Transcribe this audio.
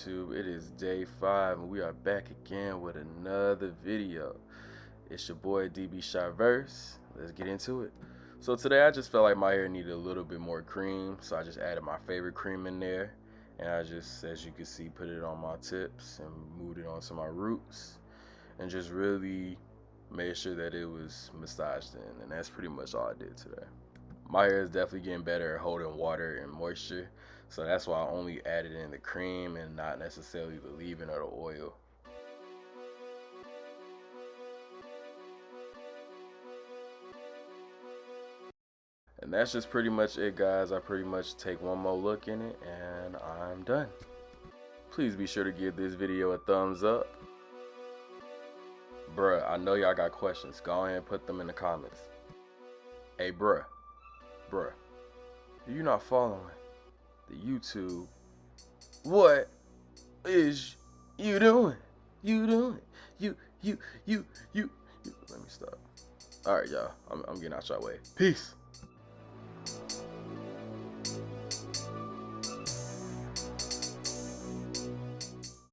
YouTube? It is day 5 and we are back again with another video. It's your boy DB Shyverse. Let's get into it. So today I just felt like my hair needed a little bit more cream, so I just added my favorite cream in there, and I just, as you can see, put it on my tips and moved it onto my roots and just really made sure that it was massaged in, and that's pretty much all I did today. My hair is definitely getting better at holding water and moisture, so that's why I only added in the cream and not necessarily the leave-in or the oil. And that's just pretty much it, guys. I pretty much take one more look in it and I'm done. Please be sure to give this video a thumbs up. Bruh, I know y'all got questions. Go ahead and put them in the comments. Hey bruh, you not following the YouTube, what is you doing? You. Let me stop. Alright, y'all. I'm getting out y'all way. Peace.